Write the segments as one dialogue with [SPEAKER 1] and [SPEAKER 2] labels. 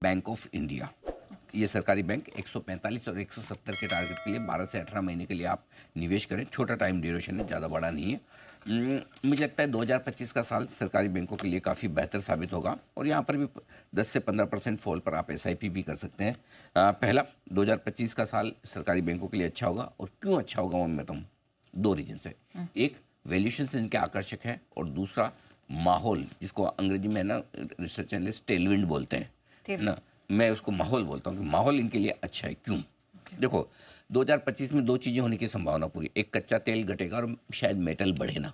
[SPEAKER 1] Bank of India, ये सरकारी bank 145 और 170 के टारगेट के लिए 12 से 18 महीने के लिए आप निवेश करें। छोटा टाइम ड्यूरेशन है, ज़्यादा बड़ा नहीं है। मुझे लगता है 2025 का साल सरकारी बैंकों के लिए काफ़ी बेहतर साबित होगा और यहाँ पर भी 10 से 15% फॉल पर आप एसआईपी भी कर सकते हैं। पहला, 2025 का साल सरकारी बैंकों के लिए अच्छा होगा। और क्यों अच्छा होगा वो मैं बताऊँ। दो रीजन से। एक, वैल्यूएशन इनके आकर्षक है, और दूसरा माहौल, जिसको अंग्रेजी में ना रिसर्च एनालिस्ट टेलविंड बोलते हैं, है ना। मैं उसको माहौल बोलता हूँ कि माहौल इनके लिए अच्छा है। क्यों? देखो, 2025 में दो चीज़ें होने की संभावना पूरी। एक, कच्चा तेल घटेगा और शायद मेटल बढ़े ना।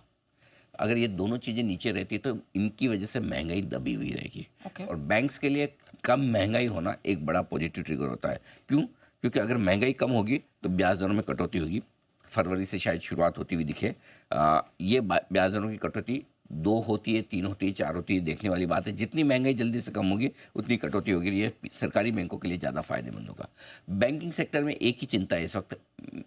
[SPEAKER 1] अगर ये दोनों चीज़ें नीचे रहती तो इनकी वजह से महंगाई दबी हुई रहेगी। और बैंक्स के लिए कम महंगाई होना एक बड़ा पॉजिटिव ट्रिगर होता है। क्यों? क्योंकि अगर महंगाई कम होगी तो ब्याज दरों में कटौती होगी। फरवरी से शायद शुरुआत होती हुई दिखे। ये ब्याज दरों की कटौती 2 होती है, 3 होती है, 4 होती है, देखने वाली बात है। जितनी महंगाई जल्दी से कम होगी उतनी कटौती होगी। ये सरकारी बैंकों के लिए ज़्यादा फायदेमंद होगा। बैंकिंग सेक्टर में एक ही चिंता है इस वक्त,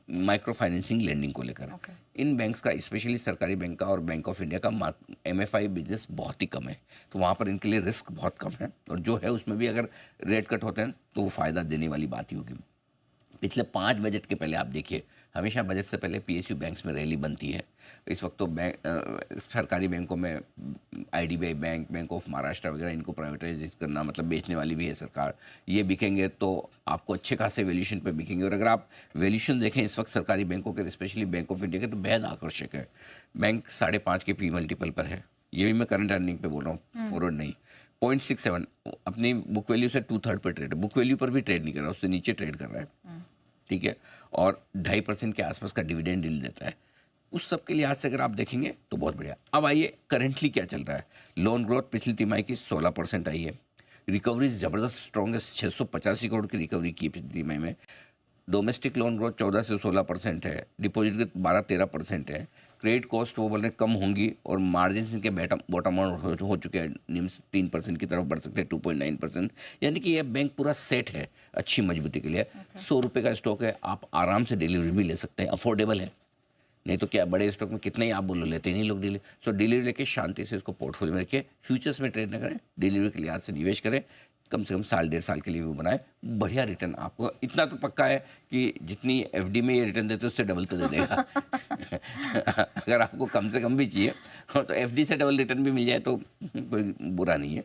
[SPEAKER 1] माइक्रो फाइनेंसिंग लेंडिंग को लेकर। इन बैंक्स का, स्पेशली सरकारी बैंक का और बैंक ऑफ इंडिया का एमएफआई बिजनेस बहुत ही कम है, तो वहाँ पर इनके लिए रिस्क बहुत कम है। और जो है उसमें भी अगर रेट कट होते हैं तो वो फ़ायदा देने वाली बात ही होगी। पिछले 5 बजट के पहले आप देखिए, हमेशा बजट से पहले पीएसयू बैंक्स में रैली बनती है। इस वक्त तो सरकारी बैंकों में IDBI bank, bank of Maharashtra वगैरह, इनको प्राइवेटाइज करना मतलब बेचने वाली भी है सरकार। ये बिकेंगे तो आपको अच्छे खासे वैल्यूएशन पे बिकेंगे। और अगर आप वैल्यूएशन देखें इस वक्त सरकारी बैंकों के, स्पेशली बैंक ऑफ इंडिया के, तो बेहद आकर्षक है। बैंक 5.5 के पी मल्टीपल पर है। ये भी मैं करंट अर्निंग पे बोल रहा हूँ, फॉरवर्ड नहीं। 0.67 अपनी बुक वैल्यू से 2/3 पर ट्रेड है। बुक वैल्यू पर भी ट्रेड नहीं कर रहा, उससे नीचे ट्रेड कर रहा है। ठीक है। और 2.5% के आसपास का डिविडेंड डील देता है। उस सब के लिहाज से अगर आप देखेंगे तो बहुत बढ़िया। अब आइए करेंटली क्या चल रहा है। लोन ग्रोथ पिछली तिमाही की 16% आई है। रिकवरी जबरदस्त स्ट्रॉन्ग है, 685 करोड़ की रिकवरी की पिछली तिमाही में। डोमेस्टिक लोन ग्रोथ 14 से 16% है। डिपॉजिट ग्रोथ 12-13% है। क्रेडिट कॉस्ट वो बोल रहे कम होंगी, और मार्जिन इनके बॉटम आउट हो चुके हैं। निम्न 3% की तरफ बढ़ सकते हैं, 2.9%। यानी कि यह बैंक पूरा सेट है अच्छी मजबूती के लिए। 100 रुपये का स्टॉक है, आप आराम से डिलीवरी भी ले सकते हैं, अफोर्डेबल है। नहीं तो क्या, बड़े स्टॉक में कितने ही आप बोलो, लेते नहीं लोग डिलीवरी। सो डिलीवरी लेके शांति से इसको पोर्टफोलियो में रखिए। फ्यूचर्स में ट्रेड न करें, डिलीवरी के लिहाज से निवेश करें। कम से कम साल 1.5 साल के लिए भी बनाए, बढ़िया रिटर्न आपको इतना तो पक्का है कि जितनी एफडी में ये रिटर्न देते हैं उससे डबल तो दे देगा। अगर आपको कम से कम भी चाहिए तो एफडी से डबल रिटर्न भी मिल जाए तो कोई बुरा नहीं है।